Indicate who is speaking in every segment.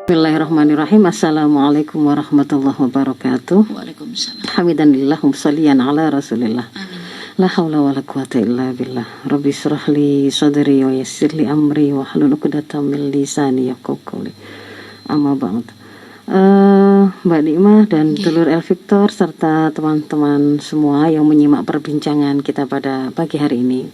Speaker 1: Bismillahirrahmanirrahim. Assalamualaikum warahmatullahi wabarakatuh.
Speaker 2: Waalaikumsalam.
Speaker 1: Hamidalillah sholliyan ala Rasulillah.
Speaker 2: Amin.
Speaker 1: La haula wala quwata illa billah. Rabbi shrah li sadri wa yassir li amri wa hlul 'uqdatam min lisani yafqahu qawli. Amma ba'd. Mbak Nikmah dan Dulur El Victor serta teman-teman semua yang menyimak perbincangan kita pada pagi hari ini.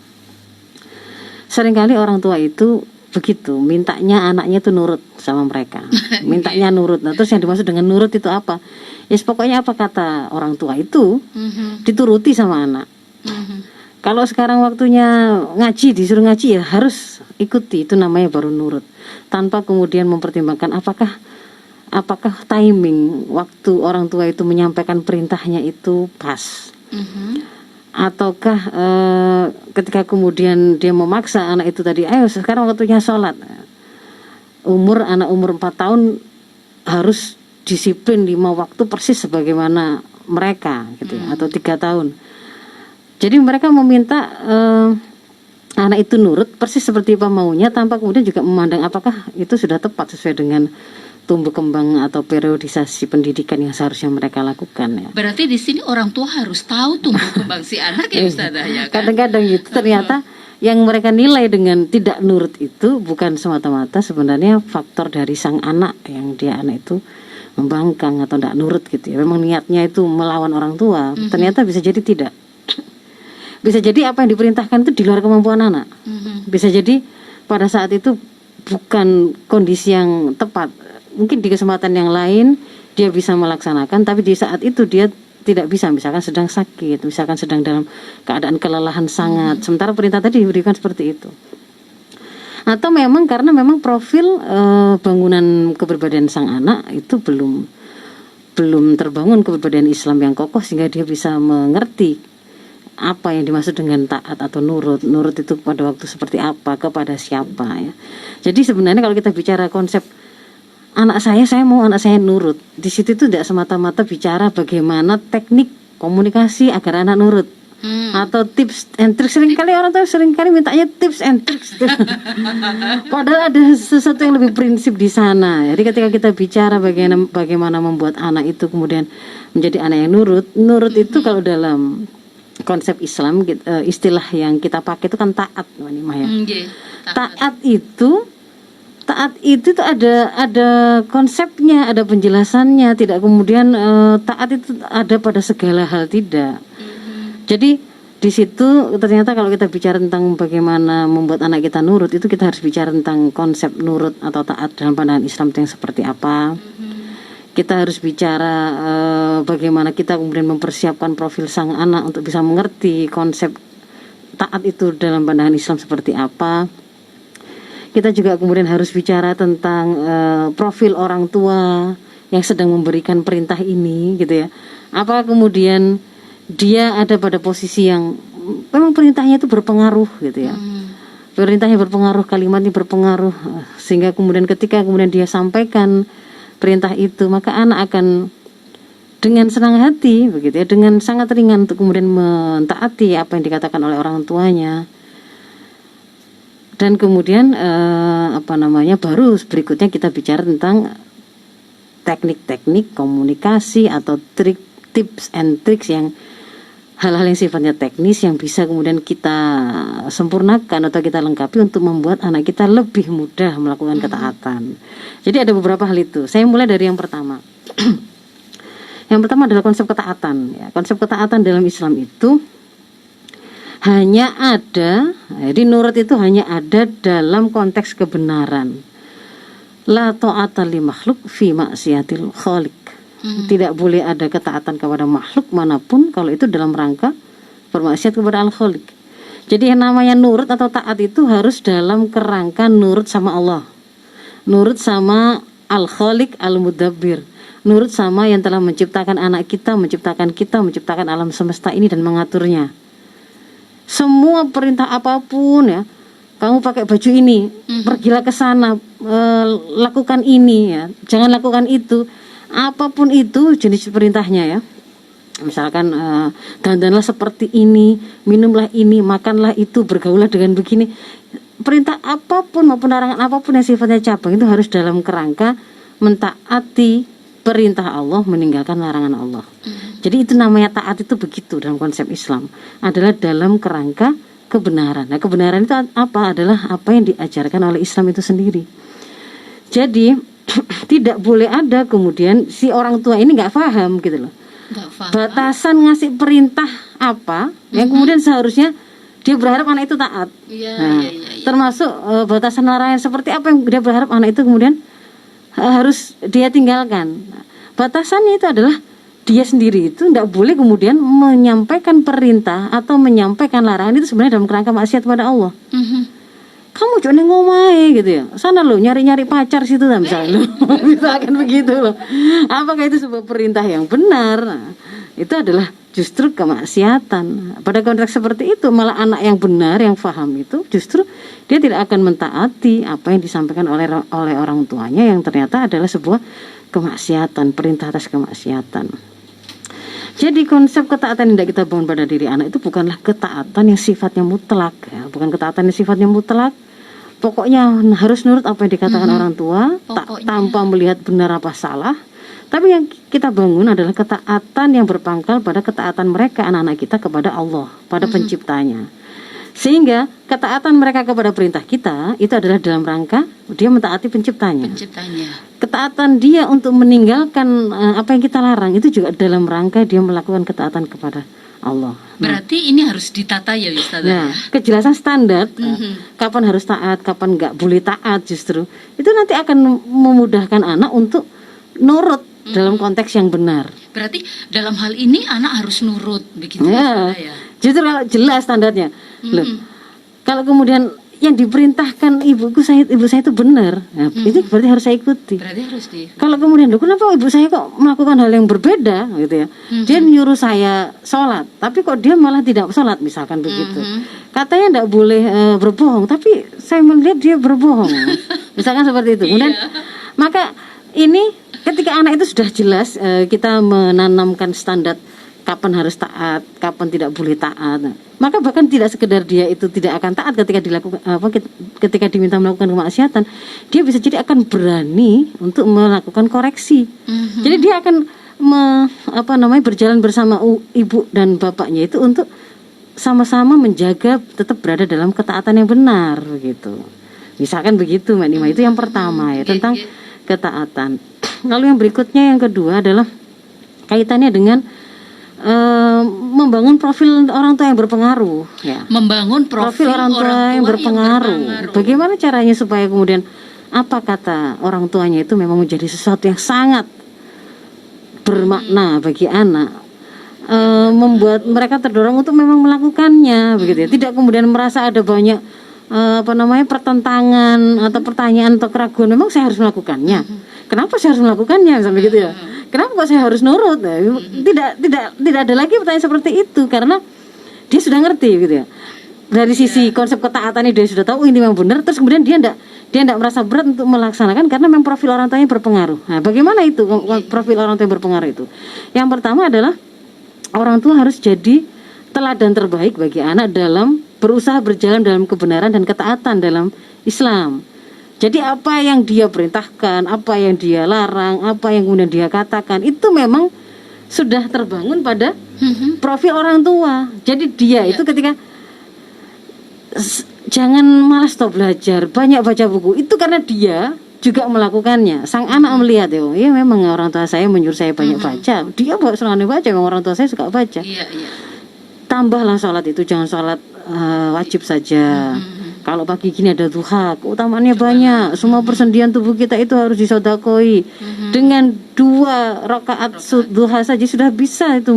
Speaker 1: Seringkali orang tua itu begitu, mintanya anaknya itu nurut sama mereka. Mintanya nurut. Nah, terus yang dimaksud dengan nurut itu apa? Ya, pokoknya apa kata orang tua itu dituruti sama anak. Kalau sekarang waktunya ngaji, disuruh ngaji ya harus ikuti, itu namanya baru nurut. Tanpa kemudian mempertimbangkan apakah timing waktu orang tua itu menyampaikan perintahnya itu pas. Ataukah ketika kemudian dia memaksa anak itu tadi, ayo sekarang waktunya sholat. Anak umur 4 tahun harus disiplin 5 waktu persis sebagaimana mereka gitu ya, atau 3 tahun. Jadi mereka meminta anak itu nurut persis seperti apa maunya, tanpa kemudian juga memandang apakah itu sudah tepat sesuai dengan tumbuh kembang atau periodisasi pendidikan yang seharusnya mereka lakukan ya.
Speaker 2: Berarti di sini orang tua harus tahu tumbuh kembang si anak ya Ustazah ya kan?
Speaker 1: Kadang-kadang gitu ternyata yang mereka nilai dengan tidak nurut itu bukan semata-mata sebenarnya faktor dari sang anak, yang dia anak itu membangkang atau tidak nurut gitu ya. Memang niatnya itu melawan orang tua, ternyata bisa jadi tidak. Bisa jadi apa yang diperintahkan itu di luar kemampuan anak. Bisa jadi pada saat itu bukan kondisi yang tepat. Mungkin di kesempatan yang lain dia bisa melaksanakan, tapi di saat itu dia tidak bisa, misalkan sedang sakit, misalkan sedang dalam keadaan kelelahan sangat, sementara perintah tadi diberikan seperti itu. Atau memang karena memang profil bangunan kepribadian sang anak itu belum terbangun kepribadian Islam yang kokoh sehingga dia bisa mengerti apa yang dimaksud dengan taat atau nurut. Nurut itu pada waktu seperti apa, kepada siapa ya. Jadi sebenarnya kalau kita bicara konsep anak saya mau anak saya nurut, di situ itu tidak semata-mata bicara bagaimana teknik komunikasi agar anak nurut, atau tips and tricks. Seringkali orang tua mintanya tips and tricks. Padahal ada sesuatu yang lebih prinsip di sana. Jadi ketika kita bicara bagaimana membuat anak itu kemudian menjadi anak yang nurut itu kalau dalam konsep Islam istilah yang kita pakai itu kan taat, ya. Taat itu tuh ada konsepnya, ada penjelasannya, tidak kemudian taat itu ada pada segala hal, tidak. Jadi di situ ternyata kalau kita bicara tentang bagaimana membuat anak kita nurut, itu kita harus bicara tentang konsep nurut atau taat dalam pandangan Islam itu yang seperti apa. Kita harus bicara bagaimana kita kemudian mempersiapkan profil sang anak untuk bisa mengerti konsep taat itu dalam pandangan Islam seperti apa. Kita juga kemudian harus bicara tentang profil orang tua yang sedang memberikan perintah ini gitu ya. Apakah kemudian dia ada pada posisi yang memang perintahnya itu berpengaruh gitu ya. Perintahnya berpengaruh, kalimatnya berpengaruh, sehingga kemudian ketika kemudian dia sampaikan perintah itu, maka anak akan dengan senang hati begitu ya, dengan sangat ringan untuk kemudian mentaati apa yang dikatakan oleh orang tuanya. Dan kemudian baru berikutnya kita bicara tentang teknik-teknik komunikasi atau tips and tricks, yang hal-hal yang sifatnya teknis yang bisa kemudian kita sempurnakan atau kita lengkapi untuk membuat anak kita lebih mudah melakukan ketaatan. Jadi ada beberapa hal itu. Saya mulai dari yang pertama. Yang pertama adalah konsep ketaatan ya. Konsep ketaatan dalam Islam itu hanya ada, jadi nurut itu hanya ada dalam konteks kebenaran. La ta'ata li makhluk fi maksiatil khaliq. Tidak boleh ada ketaatan kepada makhluk manapun kalau itu dalam rangka bermaksiat kepada al-khaliq. Jadi yang namanya nurut atau taat itu harus dalam kerangka nurut sama Allah, nurut sama al-khaliq al-mudabbir, nurut sama yang telah menciptakan anak kita, menciptakan alam semesta ini dan mengaturnya. Semua perintah apapun ya, kamu pakai baju ini, pergilah ke sana, lakukan ini ya, jangan lakukan itu, apapun itu jenis perintahnya ya. Misalkan dandanlah seperti ini, minumlah ini, makanlah itu, bergaulah dengan begini. Perintah apapun maupun larangan apapun yang sifatnya cabang itu harus dalam kerangka mentaati perintah Allah, meninggalkan larangan Allah. Jadi itu namanya taat itu begitu dalam konsep Islam, adalah dalam kerangka kebenaran. Nah, kebenaran itu apa? Adalah apa yang diajarkan oleh Islam itu sendiri. Jadi tidak boleh ada kemudian si orang tua ini nggak paham gitu loh.
Speaker 2: Nggak paham.
Speaker 1: Batasan ngasih perintah apa yang kemudian seharusnya dia berharap anak itu taat.
Speaker 2: Iya.
Speaker 1: Termasuk batasan larangan seperti apa yang dia berharap anak itu kemudian harus dia tinggalkan. Batasannya itu adalah dia sendiri itu tidak boleh kemudian menyampaikan perintah atau menyampaikan larangan itu sebenarnya dalam kerangka maksiat pada Allah. Kamu jangan ngomai gitu ya, sana lo nyari-nyari pacar situ lah misalnya lo. Misalkan begitu loh. Apakah itu sebuah perintah yang benar? Nah, itu adalah justru kemaksiatan. Pada konteks seperti itu malah anak yang benar, yang paham itu justru dia tidak akan mentaati apa yang disampaikan oleh orang tuanya yang ternyata adalah sebuah kemaksiatan, perintah atas kemaksiatan. Jadi konsep ketaatan yang tidak kita bangun pada diri anak itu bukanlah ketaatan yang sifatnya mutlak, ya. Bukan ketaatan yang sifatnya mutlak. Pokoknya harus nurut apa yang dikatakan orang tua, tanpa melihat benar apa salah. Tapi yang kita bangun adalah ketaatan yang berpangkal pada ketaatan mereka, anak-anak kita, kepada Allah, pada penciptanya. Sehingga ketaatan mereka kepada perintah kita itu adalah dalam rangka dia mentaati penciptanya. Ketaatan dia untuk meninggalkan apa yang kita larang itu juga dalam rangka dia melakukan ketaatan kepada Allah.
Speaker 2: Berarti ini harus ditata ya Ustazah.
Speaker 1: Nah, kejelasan standar kapan harus taat, kapan nggak boleh taat, justru itu nanti akan memudahkan anak untuk nurut dalam konteks yang benar.
Speaker 2: Berarti dalam hal ini anak harus nurut begitu
Speaker 1: ya.
Speaker 2: Ya.
Speaker 1: Justru kalau jelas standarnya. Loh, kalau kemudian yang diperintahkan ibu saya itu benar, nah, itu berarti harus saya ikuti. Kalau kemudian kenapa ibu saya kok melakukan hal yang berbeda gitu ya? Dia nyuruh saya sholat, tapi kok dia malah tidak sholat misalkan begitu. Katanya tidak boleh berbohong, tapi saya melihat dia berbohong. Misalkan seperti itu. Kemudian maka ini ketika anak itu sudah jelas kita menanamkan standar kapan harus taat, kapan tidak boleh taat. Maka bahkan tidak sekedar dia itu tidak akan taat ketika dilakukan ketika diminta melakukan kemaksiatan, dia bisa jadi akan berani untuk melakukan koreksi. Jadi dia akan berjalan bersama ibu dan bapaknya itu untuk sama-sama menjaga tetap berada dalam ketaatan yang benar gitu. Misalkan begitu Mbak Nima, itu yang pertama ya tentang ketaatan. Lalu yang berikutnya yang kedua adalah kaitannya dengan membangun profil orang tua yang berpengaruh ya.
Speaker 2: Membangun profil
Speaker 1: orang tua yang berpengaruh. Bagaimana caranya supaya kemudian apa kata orang tuanya itu memang menjadi sesuatu yang sangat bermakna bagi anak, membuat mereka terdorong untuk memang melakukannya begitu ya. Tidak kemudian merasa ada banyak pertentangan atau pertanyaan atau keraguan, memang saya harus melakukannya. Kenapa saya harus melakukannya sampai gitu ya? Kenapa kok saya harus nurut? Tidak ada lagi pertanyaan seperti itu karena dia sudah ngerti gitu ya. Dari sisi konsep ketaatannya dia sudah tahu ini memang benar, terus kemudian dia tidak merasa berat untuk melaksanakan karena memang profil orang tuanya berpengaruh. Nah, bagaimana itu profil orang tua yang berpengaruh itu? Yang pertama adalah orang tua harus jadi teladan terbaik bagi anak dalam berusaha berjalan dalam kebenaran dan ketaatan dalam Islam. Jadi apa yang dia perintahkan, apa yang dia larang, apa yang kemudian dia katakan, itu memang sudah terbangun pada profil orang tua. Jadi dia itu ketika jangan malas toh belajar, banyak baca buku, itu karena dia juga melakukannya. Sang anak melihat ya memang orang tua saya menyuruh saya banyak baca. Dia selalu baca, memang orang tua saya suka baca. Tambahlah sholat itu, jangan sholat wajib saja. Kalau pagi gini ada duha, keutamaannya banyak. Semua persendian tubuh kita itu harus disodakoi. Dengan 2 rakaat duha saja sudah bisa itu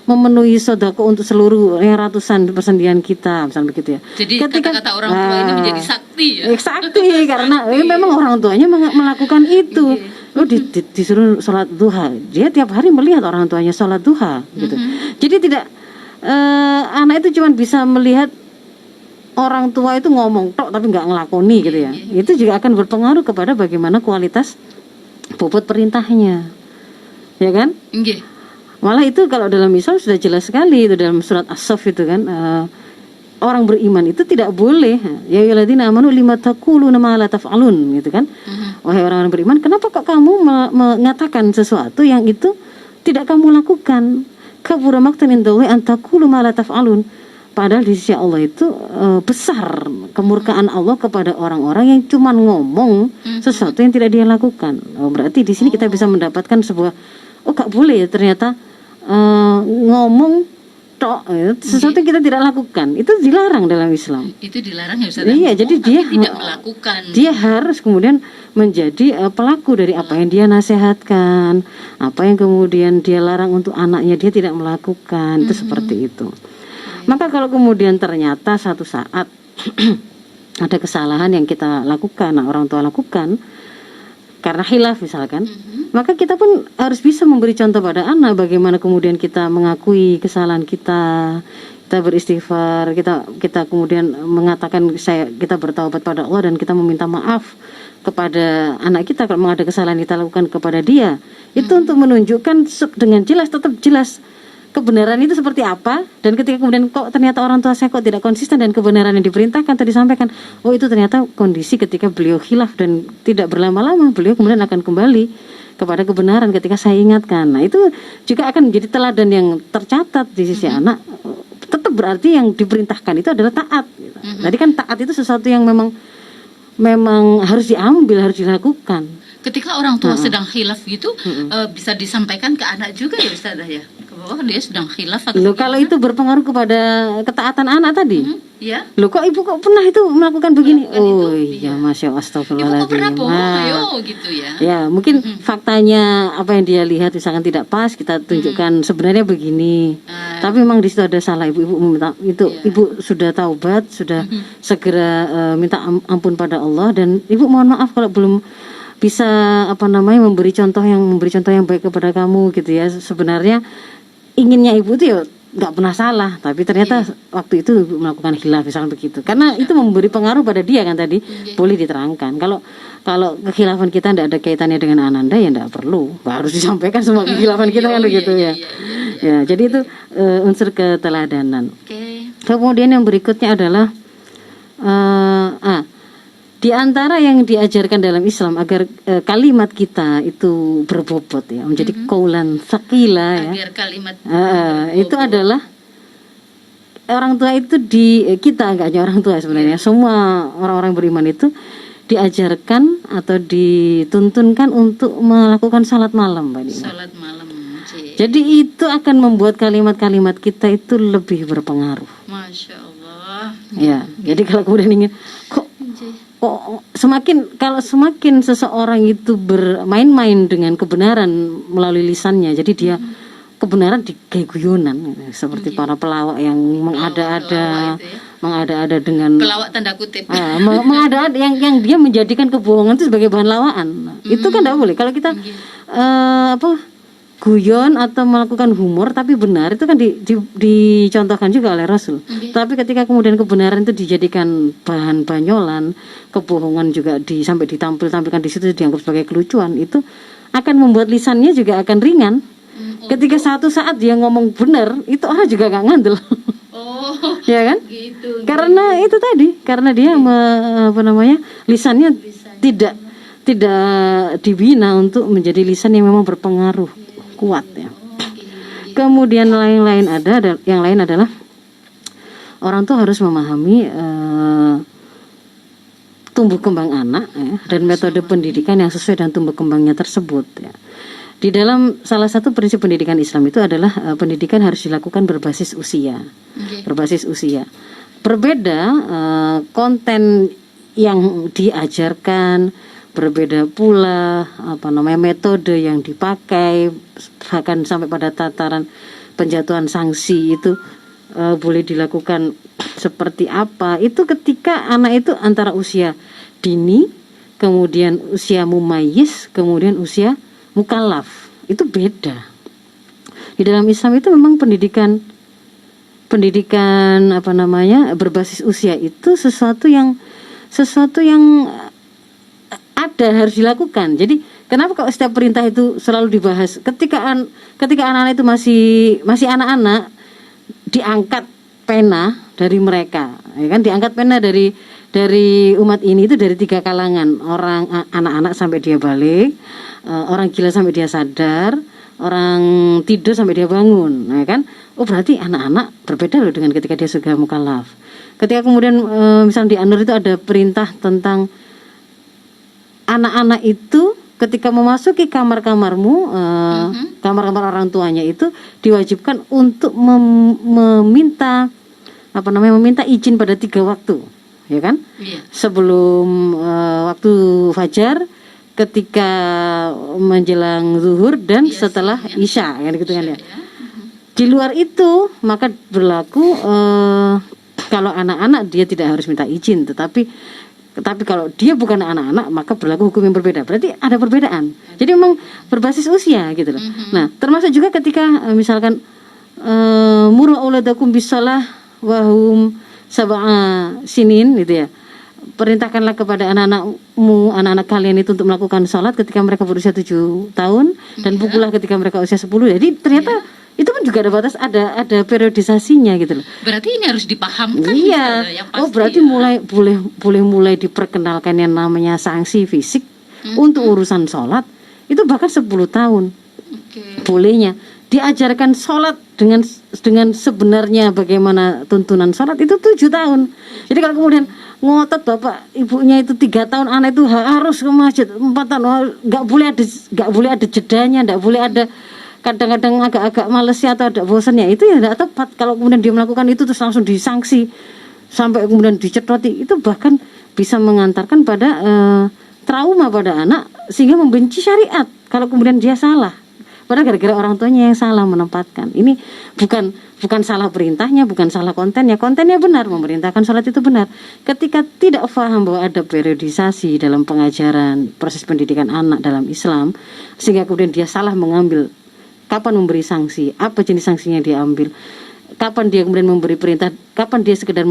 Speaker 1: memenuhi sodako untuk seluruh ratusan persendian kita, misalnya begitu ya.
Speaker 2: Jadi kata-kata orang tua ini menjadi sakti ya.
Speaker 1: Sakti karena memang orang tuanya melakukan itu. Disuruh sholat duha, dia tiap hari melihat orang tuanya sholat duha gitu. Jadi tidak anak itu cuma bisa melihat orang tua itu ngomong tok tapi nggak ngelakoni gitu ya. Itu juga akan berpengaruh kepada bagaimana kualitas bobot perintahnya, ya kan? Malah itu kalau dalam Islam sudah jelas sekali itu dalam surat As-Saff itu kan, orang beriman itu tidak boleh ya ayyuhalladzina amanu lima taquluna ma la taf'alun gitu kan. Wahai orang-orang beriman, kenapa kok kamu mengatakan sesuatu yang itu tidak kamu lakukan? Kabura maqtan indallahi an taqulu ma la taf'alun. Padahal di sisi Allah itu besar kemurkaan Allah kepada orang-orang yang cuma ngomong sesuatu yang tidak dia lakukan. Berarti di sini kita bisa mendapatkan sebuah, gak boleh ya ternyata ngomong tok sesuatu yang kita tidak lakukan. Itu dilarang dalam Islam.
Speaker 2: Itu dilarang ya Ustaz.
Speaker 1: Iya, jadi dia
Speaker 2: tidak melakukan.
Speaker 1: Dia harus kemudian menjadi pelaku dari apa yang dia nasihatkan, apa yang kemudian dia larang untuk anaknya dia tidak melakukan. Itu seperti itu. Maka kalau kemudian ternyata satu saat ada kesalahan yang kita lakukan, orang tua lakukan karena khilaf misalkan, maka kita pun harus bisa memberi contoh pada anak bagaimana kemudian kita mengakui kesalahan kita beristighfar, kita kemudian mengatakan kita bertaubat pada Allah dan kita meminta maaf kepada anak kita kalau ada kesalahan kita lakukan kepada dia. Itu untuk menunjukkan dengan jelas, tetap jelas kebenaran itu seperti apa, dan ketika kemudian kok ternyata orang tua saya kok tidak konsisten dan kebenaran yang diperintahkan atau disampaikan, itu ternyata kondisi ketika beliau khilaf dan tidak berlama-lama beliau kemudian akan kembali kepada kebenaran ketika saya ingatkan. Nah itu juga akan menjadi teladan yang tercatat di sisi anak. Tetap berarti yang diperintahkan itu adalah taat. Jadi kan taat itu sesuatu yang memang harus diambil, harus dilakukan.
Speaker 2: Ketika orang tua sedang khilaf gitu, bisa disampaikan ke anak juga ya Ustazah ya? Bahwa dia sedang khilaf atau
Speaker 1: kalau itu berpengaruh kepada ketaatan anak tadi.
Speaker 2: Ya.
Speaker 1: Loh kok ibu kok pernah itu melakukan begini?
Speaker 2: Iya,
Speaker 1: Masya Allah, astagfirullahaladzim.
Speaker 2: Ibu kok pernah bohong, gitu ya.
Speaker 1: Ya, mungkin faktanya apa yang dia lihat misalkan tidak pas, kita tunjukkan sebenarnya begini. Tapi memang di situ ada salah ibu meminta itu. Ibu sudah taubat, sudah segera minta ampun pada Allah, dan ibu mohon maaf kalau belum bisa memberi contoh yang baik kepada kamu gitu ya. Sebenarnya inginnya ibu itu ya nggak pernah salah, tapi ternyata waktu itu ibu melakukan khilaf misalnya begitu, karena itu memberi pengaruh pada dia kan tadi. Boleh diterangkan. Kalau kekhilafan kita tidak ada kaitannya dengan ananda ya tidak perlu, harus disampaikan semua kekhilafan kita kan begitu ya. Ya, jadi itu unsur keteladanan. Kemudian yang berikutnya adalah di antara yang diajarkan dalam Islam agar kalimat kita itu berbobot ya, menjadi qaulan tsaqila ya.
Speaker 2: Agar kalimat
Speaker 1: itu adalah orang tua itu kita enggak hanya orang tua sebenarnya, semua orang-orang beriman itu diajarkan atau dituntunkan untuk melakukan salat malam, Mbak Dina.
Speaker 2: Salat malam.
Speaker 1: Jadi itu akan membuat kalimat-kalimat kita itu lebih berpengaruh.
Speaker 2: Masya Allah.
Speaker 1: Ya, jadi kalau kemudian ingin kok semakin seseorang itu bermain-main dengan kebenaran melalui lisannya, jadi dia kebenaran kayak guyonan seperti para pelawak yang mengada-ada dengan
Speaker 2: pelawak tanda kutip.
Speaker 1: Mengada-ada yang dia menjadikan kebohongan itu sebagai bahan lawakan. Itu kan tidak boleh. Kalau kita guyon atau melakukan humor tapi benar, itu kan dicontohkan juga oleh Rasul. Tapi ketika kemudian kebenaran itu dijadikan bahan banyolan, kebohongan juga sampai ditampilkan di situ dianggap sebagai kelucuan, itu akan membuat lisannya juga akan ringan. Ketika satu saat dia ngomong benar, itu orang juga gak ngandel. Ya kan? Gitu. Karena itu tadi, karena dia lisannya tidak dibina untuk menjadi lisan yang memang berpengaruh kuat ya. Kemudian yang lain adalah orang tua harus memahami tumbuh kembang anak ya, dan metode pendidikan yang sesuai dengan tumbuh kembangnya tersebut ya. Di dalam salah satu prinsip pendidikan Islam itu adalah pendidikan harus dilakukan berbasis usia. Berbasis usia. Berbeda konten yang diajarkan, berbeda pula metode yang dipakai, bahkan sampai pada tataran penjatuhan sanksi itu boleh dilakukan seperti apa. Itu ketika anak itu antara usia dini, kemudian usia mumayyiz, kemudian usia mukallaf. Itu beda. Di dalam Islam itu memang pendidikan berbasis usia itu sesuatu yang ada, harus dilakukan. Jadi kenapa kok setiap perintah itu selalu dibahas ketika anak-anak itu masih anak-anak, diangkat pena dari mereka. ya kan, diangkat pena dari umat ini itu dari 3 kalangan, orang anak-anak sampai dia balik, orang gila sampai dia sadar, orang tidur sampai dia bangun, ya kan. Oh berarti anak-anak berbeda loh dengan ketika dia sudah mukallaf. Ketika kemudian misalnya di An-Nur itu ada perintah tentang anak-anak itu ketika memasuki kamar-kamarmu, kamar-kamar orang tuanya itu diwajibkan untuk meminta meminta izin pada 3 waktu, ya kan?
Speaker 2: Iya.
Speaker 1: Sebelum waktu fajar, ketika menjelang zuhur, dan setelah isya, kan gitu kan ya. Di luar itu maka berlaku kalau anak-anak dia tidak harus minta izin, tetapi kalau dia bukan anak-anak maka berlaku hukum yang berbeda. Berarti ada perbedaan. Jadi memang berbasis usia gitu loh. Nah, termasuk juga ketika misalkan muru auladakum bisalah wahum sab'a sinin gitu ya. Perintahkanlah kepada anak-anakmu, anak-anak kalian itu untuk melakukan sholat ketika mereka berusia 7 tahun dan pukullah ketika mereka usia 10. Jadi ternyata itu pun juga ada batas, ada periodisasinya gitu loh.
Speaker 2: Berarti ini harus dipahamkan.
Speaker 1: Iya.
Speaker 2: Yang pasti,
Speaker 1: Oh berarti mulai diperkenalkan yang namanya sanksi fisik untuk urusan sholat itu bahkan 10 tahun. Bolehnya diajarkan sholat dengan sebenarnya bagaimana tuntunan sholat itu 7 tahun. Jadi kalau kemudian ngotot bapak ibunya itu 3 tahun, anak itu harus ke masjid 4 tahun, nggak boleh ada jedanya, nggak boleh ada kadang-kadang agak males ya atau ada bosannya, itu ya tidak tepat. Kalau kemudian dia melakukan itu terus langsung disangsi sampai kemudian dicetoti, itu bahkan bisa mengantarkan pada trauma pada anak sehingga membenci syariat kalau kemudian dia salah. Padahal gara-gara orang tuanya yang salah menempatkan. Ini bukan salah perintahnya, bukan salah kontennya. Kontennya benar, memerintahkan sholat itu benar. Ketika tidak paham bahwa ada periodisasi dalam pengajaran proses pendidikan anak dalam Islam, sehingga kemudian dia salah mengambil kapan memberi sanksi, apa jenis sanksinya dia ambil, kapan dia kemudian memberi perintah, kapan dia sekedar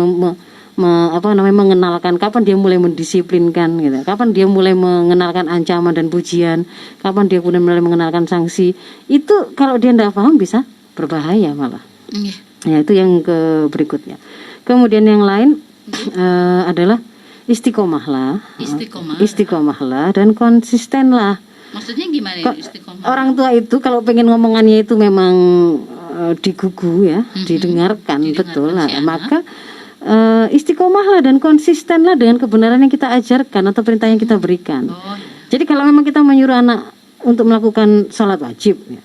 Speaker 1: mengenalkan, kapan dia mulai mendisiplinkan gitu, kapan dia mulai mengenalkan ancaman dan pujian, kapan dia kemudian mulai mengenalkan sanksi. Itu kalau dia tidak paham bisa berbahaya malah. Ya itu yang berikutnya. Kemudian yang lain adalah istiqomahlah dan konsistenlah.
Speaker 2: Maksudnya gimana istiqomah?
Speaker 1: Orang tua itu kalau pengen ngomongannya itu memang digugu ya, didengarkan betul lah, maka istiqomahlah dan konsistenlah dengan kebenaran yang kita ajarkan atau perintah yang kita berikan. Jadi kalau memang kita menyuruh anak untuk melakukan sholat wajib ya,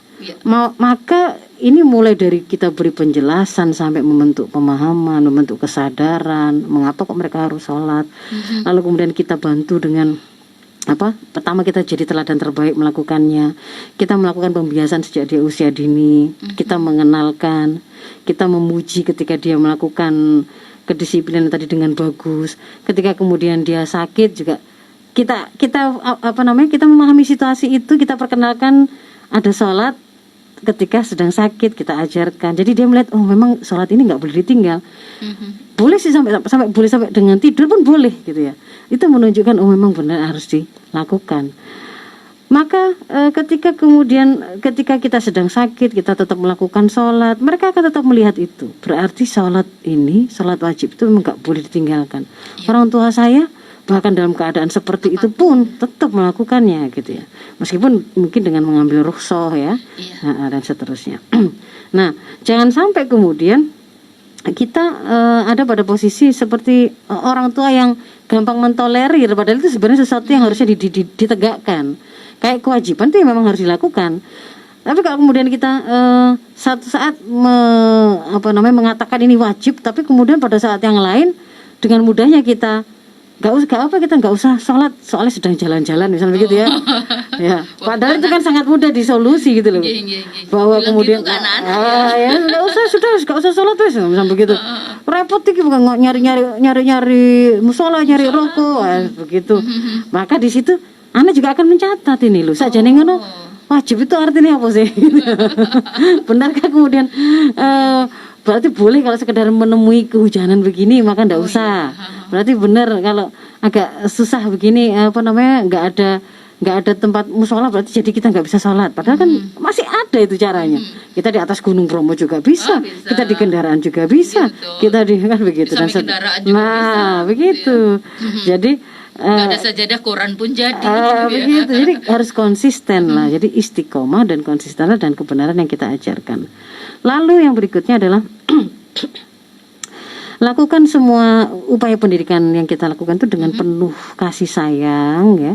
Speaker 1: maka ini mulai dari kita beri penjelasan sampai membentuk pemahaman, membentuk kesadaran mengapa kok mereka harus sholat. Lalu kemudian kita bantu dengan pertama kita jadi teladan terbaik melakukannya. Kita melakukan pembiasan sejak dia usia dini. Kita mengenalkan, kita memuji ketika dia melakukan kedisiplinan tadi dengan bagus. Ketika kemudian dia sakit juga kita memahami situasi itu, kita perkenalkan ada sholat ketika sedang sakit, kita ajarkan. Jadi dia melihat memang sholat ini nggak boleh ditinggal. Boleh sih sampai boleh sampai dengan tidur pun boleh gitu ya. Itu menunjukkan memang benar harus dilakukan. Maka ketika kita sedang sakit, kita tetap melakukan sholat, mereka akan tetap melihat itu. Berarti sholat wajib itu memang nggak boleh ditinggalkan. Orang tua saya bahkan dalam keadaan seperti itu pun tetap melakukannya gitu ya. Meskipun mungkin dengan mengambil rukhsah ya, dan seterusnya. Nah, jangan sampai kemudian kita ada pada posisi seperti orang tua yang gampang mentolerir, padahal itu sebenarnya sesuatu yang harusnya ditegakkan. Kayak kewajiban itu memang harus dilakukan. Tapi kalau kemudian kita satu saat mengatakan ini wajib, tapi kemudian pada saat yang lain dengan mudahnya kita nggak usah sholat soalnya sedang jalan-jalan misalnya begitu ya. Ya, padahal itu kan sangat mudah disolusi gitu loh. Bahwa
Speaker 2: bilang
Speaker 1: kemudian
Speaker 2: gitu ya
Speaker 1: nggak usah sholat wes misalnya begitu. Repot iki bukan nyari musola, nyari rokok begitu. Maka di situ anak juga akan mencatat ini loh. Sajane ngono wajib itu artinya apa sih? Benarkah kemudian berarti boleh kalau sekedar menemui kehujanan begini maka nggak usah. Berarti benar kalau agak susah begini nggak nggak ada tempat musola berarti jadi kita nggak bisa sholat. Padahal kan masih ada itu caranya. Kita di atas Gunung Bromo juga bisa,
Speaker 2: bisa.
Speaker 1: kita di kendaraan juga bisa,
Speaker 2: Betul.
Speaker 1: kita di kan begitu.
Speaker 2: Sampai kendaraan juga
Speaker 1: nah
Speaker 2: bisa.
Speaker 1: begitu. Jadi
Speaker 2: Nggak ada sajadah, Quran pun jadi.
Speaker 1: begitu. Jadi harus konsisten lah. Jadi istiqomah dan konsistenlah dan kebenaran yang kita ajarkan. Lalu yang berikutnya adalah lakukan semua upaya pendidikan yang kita lakukan itu dengan penuh kasih sayang ya.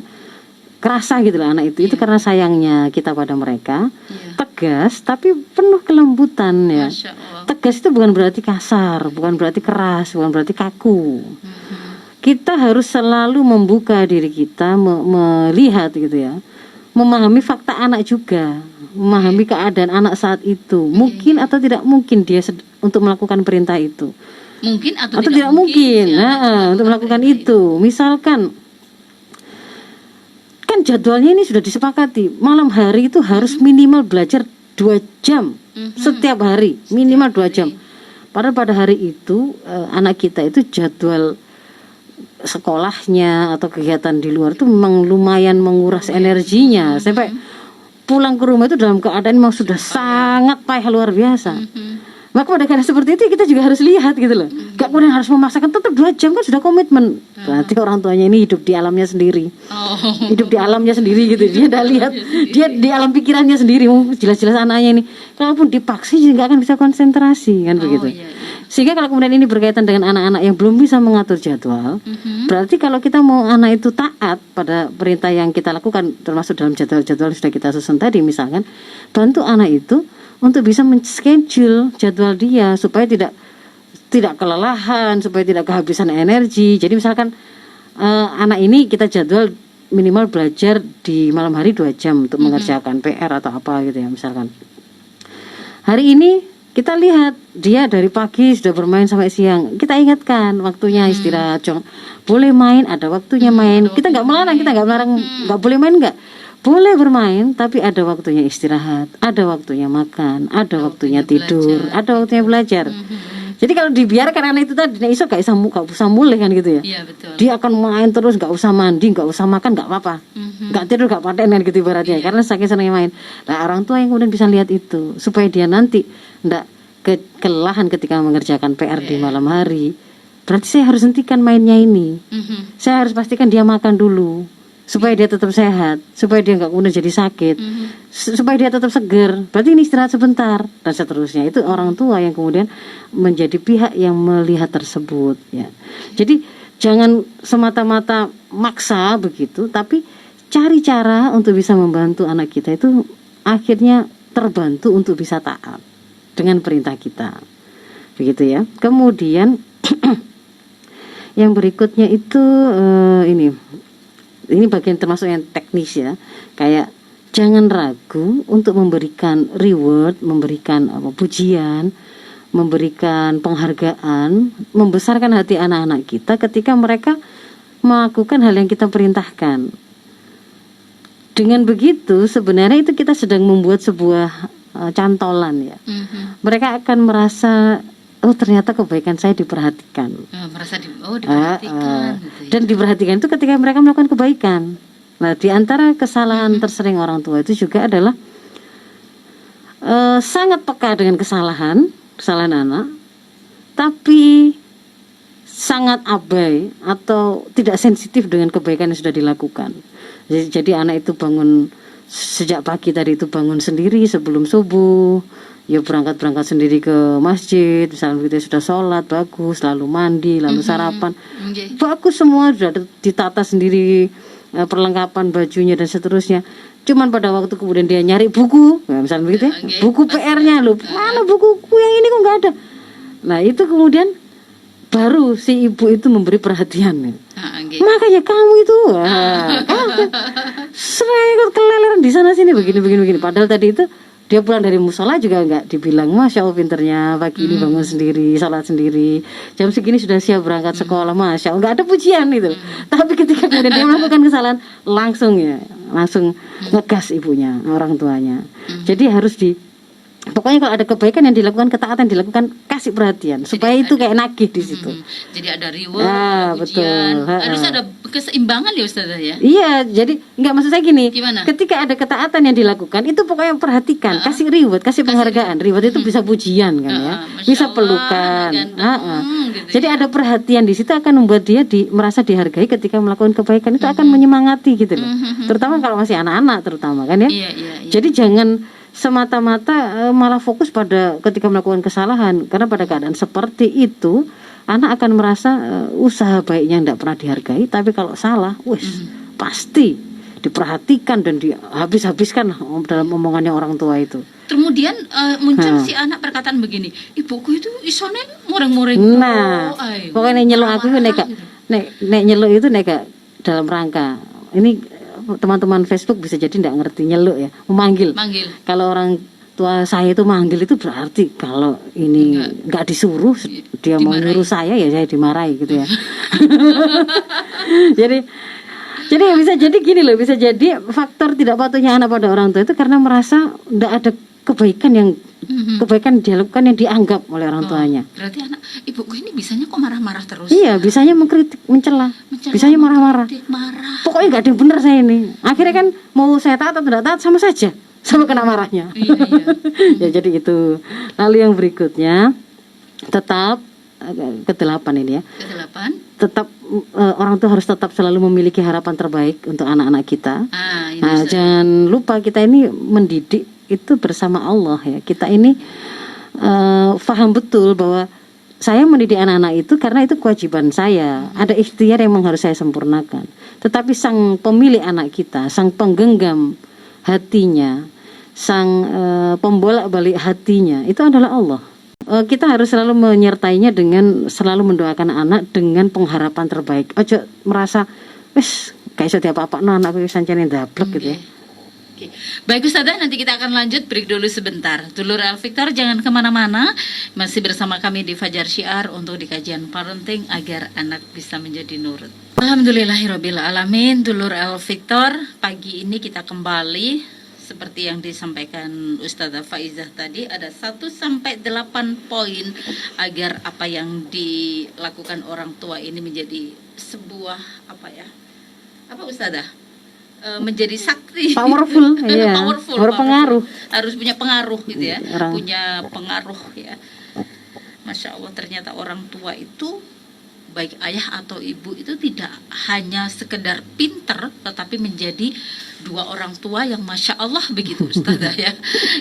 Speaker 1: Kerasa gitu loh anak itu karena sayangnya kita pada mereka. Tegas tapi penuh kelembutan ya.
Speaker 2: Masya Allah.
Speaker 1: Tegas itu bukan berarti kasar, bukan berarti keras, bukan berarti kaku. Kita harus selalu membuka diri kita, melihat gitu ya, memahami fakta anak juga, memahami keadaan anak saat itu, mungkin atau tidak mungkin dia untuk melakukan perintah itu,
Speaker 2: Mungkin atau
Speaker 1: tidak mungkin, untuk melakukan itu. Misalkan, kan jadwalnya ini sudah disepakati, malam hari itu harus minimal belajar 2 jam setiap hari, minimal 2 jam. Padahal pada hari itu anak kita itu jadwal sekolahnya atau kegiatan di luar itu memang lumayan menguras energinya sampai pulang ke rumah itu dalam keadaan memang sudah sangat payah luar biasa. Maka pada keadaan seperti itu kita juga harus lihat gitu loh. Gak kemudian harus memaksakan tetap 2 jam kan sudah komitmen. Berarti orang tuanya ini hidup di alamnya sendiri. Hidup di alamnya sendiri gitu. Dia udah lihat, dia di alam pikirannya sendiri. Jelas-jelas anaknya ini kalaupun dipaksa juga gak akan bisa konsentrasi kan begitu. Sehingga kalau kemudian ini berkaitan dengan anak-anak yang belum bisa mengatur jadwal, berarti kalau kita mau anak itu taat pada perintah yang kita lakukan, termasuk dalam jadwal-jadwal yang sudah kita susun tadi misalkan, bantu anak itu untuk bisa men-schedule jadwal dia supaya tidak kelelahan, supaya tidak kehabisan energi. Jadi misalkan anak ini kita jadwal minimal belajar di malam hari 2 jam untuk mengerjakan PR atau apa gitu ya misalkan. Hari ini kita lihat dia dari pagi sudah bermain sampai siang. Kita ingatkan waktunya istirahat. Boleh main, ada waktunya main. Kita nggak melarang, nggak boleh main nggak. Boleh bermain, tapi ada waktunya istirahat, ada waktunya makan, ada waktunya tidur, ada waktunya belajar. Jadi kalau dibiarkan anak itu tadi, iso gak usah mulai kan gitu ya.
Speaker 2: Iya betul.
Speaker 1: Dia akan main terus, gak usah mandi, gak usah makan, gak apa-apa. Gak tidur, gak paten kan gitu ibaratnya. Karena saking senangnya main. Nah orang tua yang kemudian bisa lihat itu, supaya dia nanti ndak kelelahan ketika mengerjakan PR di malam hari. Berarti saya harus hentikan mainnya ini. Saya harus pastikan dia makan dulu, supaya dia tetap sehat, supaya dia nggak kemudian jadi sakit, supaya dia tetap segar. Berarti ini istirahat sebentar dan seterusnya. Itu orang tua yang kemudian menjadi pihak yang melihat tersebut ya. Jadi jangan semata-mata maksa begitu, tapi cari cara untuk bisa membantu anak kita itu akhirnya terbantu untuk bisa taat dengan perintah kita, begitu ya. Kemudian yang berikutnya itu ini bagian termasuk yang teknis ya, kayak jangan ragu untuk memberikan reward, memberikan pujian, memberikan penghargaan, membesarkan hati anak-anak kita ketika mereka melakukan hal yang kita perintahkan. Dengan begitu sebenarnya itu kita sedang membuat sebuah cantolan ya. Mereka akan merasa ternyata kebaikan saya diperhatikan.
Speaker 2: Merasa diperhatikan.
Speaker 1: Dan diperhatikan itu ketika mereka melakukan kebaikan. Nah, di antara kesalahan tersering orang tua itu juga adalah sangat peka dengan kesalahan anak, tapi sangat abai atau tidak sensitif dengan kebaikan yang sudah dilakukan. Jadi anak itu bangun sejak pagi tadi itu bangun sendiri sebelum subuh. Ya berangkat sendiri ke masjid, misalnya kita sudah sholat bagus, lalu mandi, lalu sarapan, bagus semua sudah ditata sendiri, perlengkapan bajunya dan seterusnya. Cuman pada waktu kemudian dia nyari buku, nah, misalnya begitu, buku PR-nya loh, mana bukuku yang ini kok nggak ada. Nah itu kemudian baru si ibu itu memberi perhatian. Makanya kamu itu, sering keleleran di sana sini begini. Padahal tadi itu dia pulang dari musola juga nggak dibilang Masya Allah pinternya pagi ini bangun sendiri, sholat sendiri, jam segini sudah siap berangkat sekolah, Masya Allah, nggak ada pujian itu. Tapi ketika kemudian dia melakukan kesalahan langsung ngegas ibunya, orang tuanya. Jadi harus Pokoknya kalau ada kebaikan yang dilakukan, ketaatan yang dilakukan, kasih perhatian supaya itu kayak nagih di situ.
Speaker 2: Jadi ada reward, ada
Speaker 1: betul.
Speaker 2: pujian, harus ada keseimbangan ya Ustazah ya.
Speaker 1: Iya, jadi nggak, maksud saya gini.
Speaker 2: Gimana?
Speaker 1: Ketika ada ketaatan yang dilakukan, itu pokoknya perhatikan, kasih reward, kasih penghargaan. Reward itu bisa pujian kan ya,
Speaker 2: Masya
Speaker 1: bisa
Speaker 2: Allah,
Speaker 1: pelukan.
Speaker 2: gitu
Speaker 1: Jadi
Speaker 2: ya.
Speaker 1: ada perhatian di situ akan membuat dia merasa dihargai ketika melakukan kebaikan, itu akan menyemangati gitu loh. Terutama kalau masih anak-anak terutama kan ya.
Speaker 2: Iya.
Speaker 1: Jadi jangan semata-mata malah fokus pada ketika melakukan kesalahan, karena pada keadaan seperti itu anak akan merasa usaha baiknya tidak pernah dihargai, tapi kalau salah, pasti diperhatikan dan dihabis-habiskan dalam omongannya orang tua itu.
Speaker 2: Kemudian muncul si anak perkataan begini, ibuku itu isone mureng-mureng.
Speaker 1: Nah, pokoknya nyeluk aku nek nyeluk itu nek dalam rangka ini. Teman-teman Facebook bisa jadi tidak ngerti nyeluk ya, memanggil. Kalau orang tua saya itu manggil itu berarti kalau ini nggak disuruh, dia mau nyuruh saya ya saya dimarahi gitu ya. jadi bisa jadi gini loh, bisa jadi faktor tidak patuhnya anak pada orang tua itu karena merasa tidak ada kebaikan yang dilakukan yang dianggap oleh orang tuanya.
Speaker 2: Berarti anak ibuku ini bisanya kok marah-marah terus?
Speaker 1: Iya, bisanya mengkritik, mencela, bisanya marah-marah. Pokoknya nggak ada yang benar saya ini. Akhirnya kan mau saya taat atau tidak taat sama saja, sama kena marahnya. Ya jadi itu. Lalu yang berikutnya tetap ke-8 ini ya.
Speaker 2: Ke-8.
Speaker 1: Tetap orang tua harus tetap selalu memiliki harapan terbaik untuk anak-anak kita. Jangan lupa kita ini mendidik itu bersama Allah ya. Kita ini paham betul bahwa saya mendidik anak-anak itu karena itu kewajiban saya. Ada ikhtiar yang memang harus saya sempurnakan. Tetapi sang pemilik anak kita, sang penggenggam hatinya, sang pembolak-balik hatinya itu adalah Allah. Kita harus selalu menyertainya dengan selalu mendoakan anak dengan pengharapan terbaik. Ojo merasa wes kayak iso diapa-apakno anakku wis sancene ndablek gitu ya.
Speaker 2: Oke. Baik Ustazah, nanti kita akan lanjut, break dulu sebentar. Dulur Al-Fiktor jangan kemana-mana, masih bersama kami di Fajar Syiar untuk di kajian parenting agar anak bisa menjadi nurut. Alhamdulillahirabbil alamin. Dulur Al-Fiktor, pagi ini kita kembali seperti yang disampaikan Ustazah Faizah tadi, ada 1-8 poin agar apa yang dilakukan orang tua ini menjadi sebuah apa Ustazah? Menjadi sakti, powerful,
Speaker 1: iya. Berpengaruh,
Speaker 2: harus punya pengaruh gitu ya, punya pengaruh ya. Masya Allah, ternyata orang tua itu baik ayah atau ibu itu tidak hanya sekedar pinter, tetapi menjadi dua orang tua yang Masya Allah begitu Ustazah ya.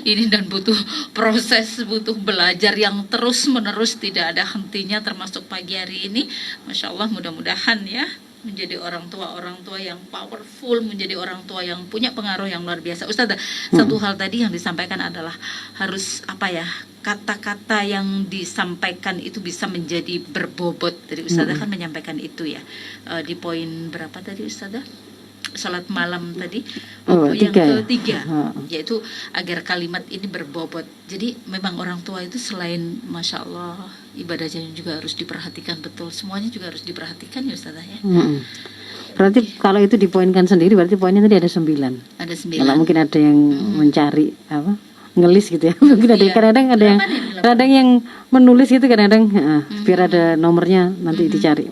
Speaker 2: Ini dan butuh proses, butuh belajar yang terus menerus, tidak ada hentinya, termasuk pagi hari ini. Masya Allah, mudah-mudahan ya menjadi orang tua yang powerful, menjadi orang tua yang punya pengaruh yang luar biasa. Ustazah, satu hal tadi yang disampaikan adalah harus kata-kata yang disampaikan itu bisa menjadi berbobot. Jadi Ustazah kan menyampaikan itu ya. Di poin berapa tadi Ustazah? Salat malam tadi, yang ketiga, yaitu agar kalimat ini berbobot. Jadi memang orang tua itu selain Masya Allah ibadahnya juga harus diperhatikan betul, semuanya juga harus diperhatikan ya Ustazah ya.
Speaker 1: Berarti kalau itu dipoinkan sendiri, berarti poinnya tadi ada 9.
Speaker 2: Ada 9.
Speaker 1: Kalau mungkin ada yang mencari ngelis gitu ya. Mungkin ada kadang yang menulis gitu kadang-kadang biar ada nomornya nanti dicari.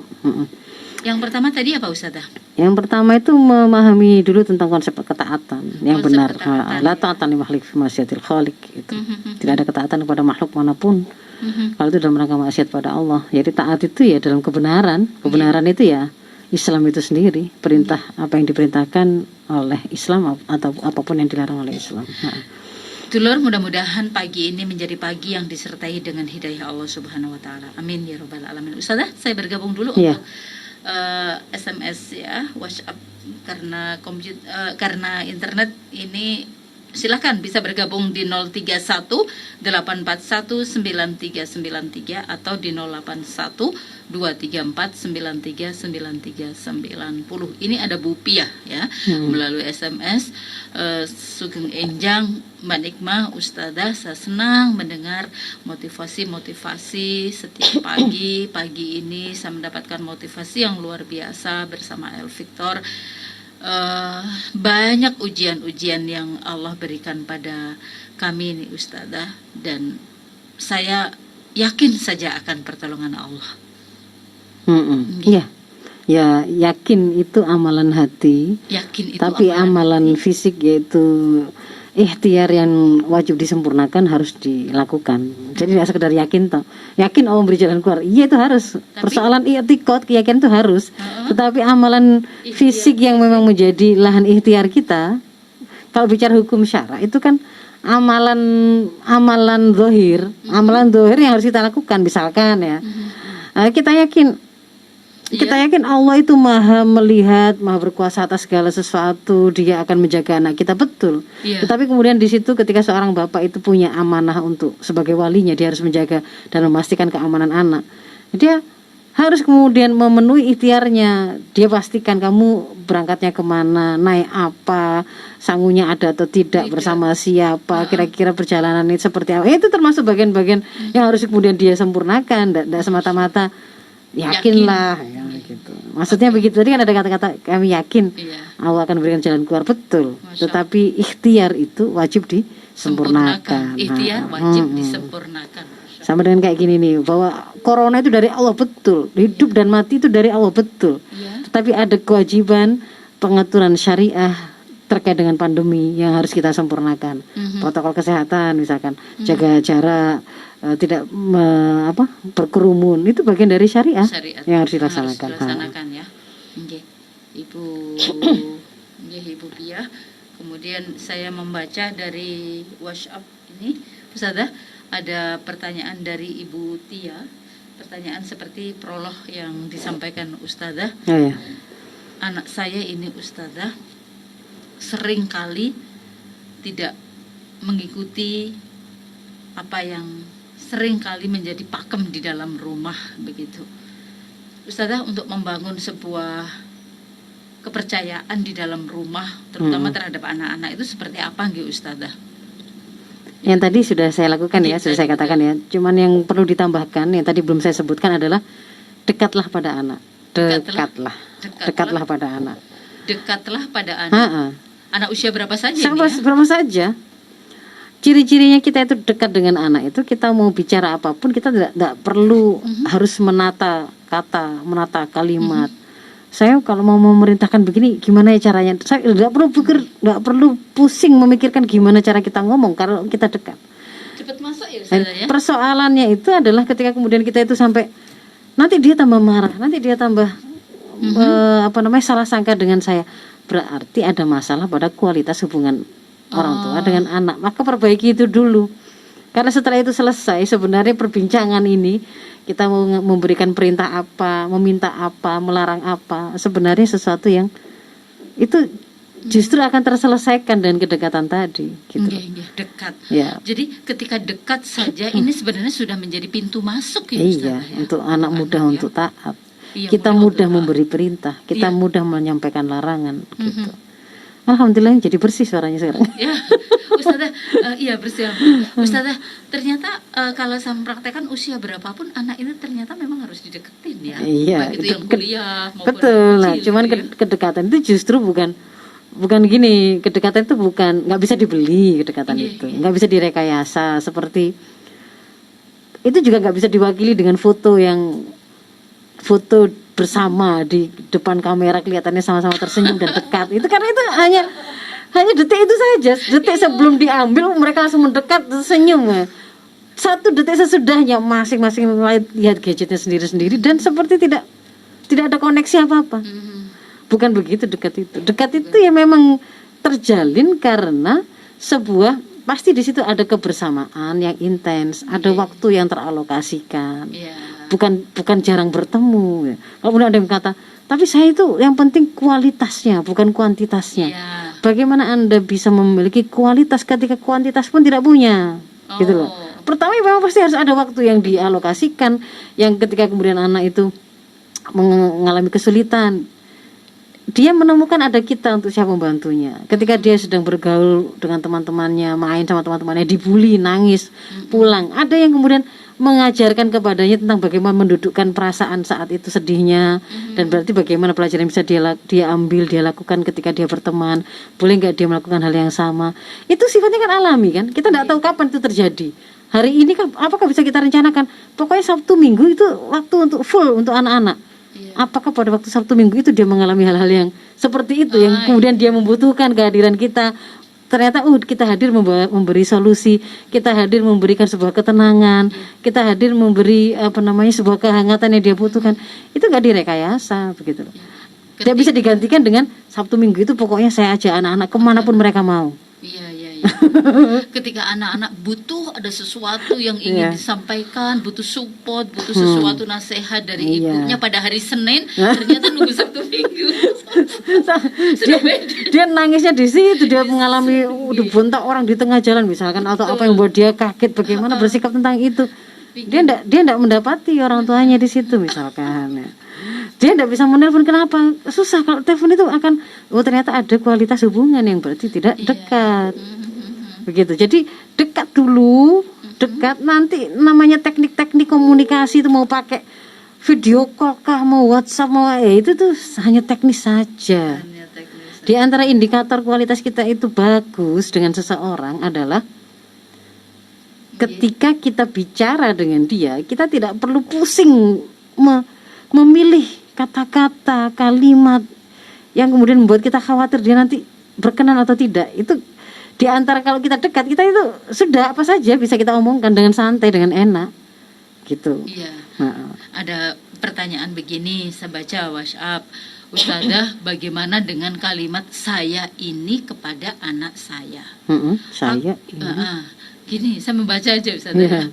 Speaker 2: Yang pertama tadi apa Ustazah?
Speaker 1: Yang pertama itu memahami dulu tentang konsep ketaatan yang benar. La ta'atan li makhluq fi ma'siyatil khaliq itu. Tidak ada ketaatan kepada makhluk manapun. Kalau itu dalam rangka maksiat pada Allah. Jadi taat itu ya dalam kebenaran. Kebenaran itu ya Islam itu sendiri, perintah apa yang diperintahkan oleh Islam atau apapun yang dilarang oleh Islam.
Speaker 2: Dulur, mudah-mudahan pagi ini menjadi pagi yang disertai dengan hidayah Allah Subhanahu wa taala. Amin ya rabbal alamin. Ustazah, saya bergabung dulu untuk SMS ya, WhatsApp karena internet ini silakan bisa bergabung di 031 841 9393 atau di 081 234 9393 90. Ini ada Bu Pia ya, melalui SMS. Sugeng Enjang, Mbak Nikmah, Ustazah, saya senang mendengar motivasi setiap pagi ini saya mendapatkan motivasi yang luar biasa bersama El Victor. banyak ujian-ujian yang Allah berikan pada kami ini Ustazah, dan saya yakin saja akan pertolongan Allah.
Speaker 1: Iya. Ya, yakin itu amalan hati.
Speaker 2: Yakin itu
Speaker 1: tapi amalan fisik yaitu ikhtiar yang wajib disempurnakan harus dilakukan. Jadi tidak sekedar yakin toh. Yakin Allah beri jalan keluar. Iya itu harus. Persoalan i'tiqad, keyakinan itu harus. Tetapi amalan fisik yang memang menjadi lahan ikhtiar kita, kalau bicara hukum syara itu kan amalan zahir yang harus kita lakukan. Misalkan ya, kita yakin Allah itu maha melihat, maha berkuasa atas segala sesuatu, dia akan menjaga anak kita, betul. Tetapi kemudian di situ ketika seorang bapak itu punya amanah untuk sebagai walinya, dia harus menjaga dan memastikan keamanan anak. Dia harus kemudian memenuhi ikhtiarnya. Dia pastikan kamu berangkatnya kemana, naik apa, sangunya ada atau tidak, bersama siapa, kira-kira perjalanan itu seperti apa. Itu termasuk bagian-bagian yang harus kemudian dia sempurnakan, tidak semata-mata yakinlah ya, gitu. Maksudnya begitu. Tadi kan ada kata-kata kami yakin Allah akan berikan jalan keluar, betul. Tetapi ikhtiar itu wajib disempurnakan.
Speaker 2: Ikhtiar wajib disempurnakan.
Speaker 1: Sama dengan kayak gini nih, bahwa corona itu dari Allah, betul. Hidup dan mati itu dari Allah, betul. Tetapi ada kewajiban pengaturan syariah terkait dengan pandemi yang harus kita sempurnakan. Protokol kesehatan misalkan, jaga jarak, tidak berkerumun, itu bagian dari syariat yang harus dilaksanakan.
Speaker 2: Ya. Ibu Pia. Kemudian saya membaca dari WhatsApp ini, Ustazah, ada pertanyaan dari Ibu Tia. Pertanyaan seperti prolog yang disampaikan Ustazah. Anak saya ini Ustazah sering kali tidak mengikuti apa yang sering kali menjadi pakem di dalam rumah begitu. Ustazah, untuk membangun sebuah kepercayaan di dalam rumah, terutama terhadap anak-anak, itu seperti apa nggih Ustazah?
Speaker 1: Yang tadi sudah saya lakukan ya, sudah saya katakan ya. Cuman yang perlu ditambahkan, yang tadi belum saya sebutkan adalah dekatlah pada anak. Dekatlah pada anak. Dekatlah pada anak.
Speaker 2: Anak usia berapa saja?
Speaker 1: Berapa saja. Ciri-cirinya kita itu dekat dengan anak itu, kita mau bicara apapun kita tidak perlu harus menata kata, menata kalimat. Saya kalau mau memerintahkan begini, gimana ya caranya? Saya tidak perlu pusing memikirkan gimana cara kita ngomong kalau kita dekat.
Speaker 2: Cepat masuk ya Ustazah ya.
Speaker 1: Persoalannya itu adalah ketika kemudian kita itu sampai nanti dia tambah marah, nanti dia tambah salah sangka dengan saya. Berarti ada masalah pada kualitas hubungan orang tua dengan anak. Maka perbaiki itu dulu. Karena setelah itu selesai, sebenarnya perbincangan ini, kita mau memberikan perintah apa, meminta apa, melarang apa, sebenarnya sesuatu yang itu justru akan terselesaikan dengan kedekatan tadi gitu.
Speaker 2: Dekat.
Speaker 1: Ya.
Speaker 2: Jadi ketika dekat saja ini sebenarnya sudah menjadi pintu masuk ya Ustazah, ya?
Speaker 1: Untuk anak mudah untuk taat. Kita mudah memberi perintah, kita mudah menyampaikan larangan gitu. Alhamdulillah jadi bersih suaranya sekarang.
Speaker 2: Ya, Ustazah, bersih. Ustazah, ternyata kalau saya mempraktekkan usia berapapun anak itu ternyata memang harus dideketin ya.
Speaker 1: Iya,
Speaker 2: itu yang kuliah maupun
Speaker 1: betul lah. Cuman kedekatan itu justru bukan gini. Kedekatan itu bukan, nggak bisa dibeli kedekatan itu, nggak bisa direkayasa seperti itu, juga nggak bisa diwakili dengan foto bersama di depan kamera kelihatannya sama-sama tersenyum dan dekat. Itu karena itu hanya detik itu saja. Detik sebelum diambil mereka langsung mendekat senyum. 1 detik sesudahnya masing-masing lihat gadgetnya sendiri-sendiri dan seperti tidak ada koneksi apa-apa. Bukan begitu dekat itu. Dekat itu ya memang terjalin karena sebuah, pasti di situ ada kebersamaan yang intens, ada waktu yang teralokasikan. Bukan jarang bertemu. Kalau kemudian ada yang kata, tapi saya itu yang penting kualitasnya, bukan kuantitasnya. Bagaimana Anda bisa memiliki kualitas ketika kuantitas pun tidak punya? Gitu loh. Pertama memang pasti harus ada waktu yang dialokasikan, yang ketika kemudian anak itu mengalami kesulitan, dia menemukan ada kita untuk siapa membantunya. Ketika dia sedang bergaul dengan teman-temannya, main sama teman-temannya, dibully, nangis, pulang, ada yang kemudian mengajarkan kepadanya tentang bagaimana mendudukkan perasaan saat itu sedihnya, dan berarti bagaimana pelajaran yang bisa dia ambil, dia lakukan ketika dia berteman. Boleh nggak dia melakukan hal yang sama? Itu sifatnya kan alami kan, kita nggak tahu kapan itu terjadi. Hari ini apakah bisa kita rencanakan? Pokoknya Sabtu Minggu itu waktu untuk full untuk anak-anak. Apakah pada waktu Sabtu Minggu itu dia mengalami hal-hal yang seperti itu, yang kemudian dia membutuhkan kehadiran kita? Ternyata kita hadir memberi solusi, kita hadir memberikan sebuah ketenangan, kita hadir memberi sebuah kehangatan yang dia butuhkan. Itu nggak direkayasa begitu loh. Tidak bisa digantikan dengan Sabtu Minggu itu pokoknya saya ajak anak-anak kemanapun mereka mau.
Speaker 2: Iya. Ketika anak-anak butuh ada sesuatu yang ingin disampaikan, butuh support, butuh sesuatu nasihat dari ibunya pada hari Senin, ternyata nunggu Sabtu Minggu.
Speaker 1: dia nangisnya di situ, dia mengalami dibontak orang di tengah jalan misalkan, atau apa yang membuat dia kaget, bagaimana bersikap tentang itu. Dia enggak mendapati orang tuanya di situ misalkan. Dia enggak bisa menelpon, kenapa? Susah kalau telepon itu akan ternyata ada kualitas hubungan yang berarti tidak dekat. Begitu. Jadi dekat dulu, dekat, nanti namanya teknik-teknik komunikasi itu mau pakai video call kah, mau WhatsApp, mau itu tuh hanya teknis saja. Di antara indikator kualitas kita itu bagus dengan seseorang adalah ketika kita bicara dengan dia, kita tidak perlu pusing memilih kata-kata, kalimat yang kemudian membuat kita khawatir dia nanti berkenan atau tidak. Itu di antara kalau kita dekat, kita itu sudah apa saja bisa kita omongkan dengan santai, dengan enak gitu.
Speaker 2: Iya. Ada pertanyaan begini, saya baca WhatsApp. Ustazah, bagaimana dengan kalimat saya ini kepada anak saya?
Speaker 1: Saya
Speaker 2: gini, saya membaca aja Ustazah.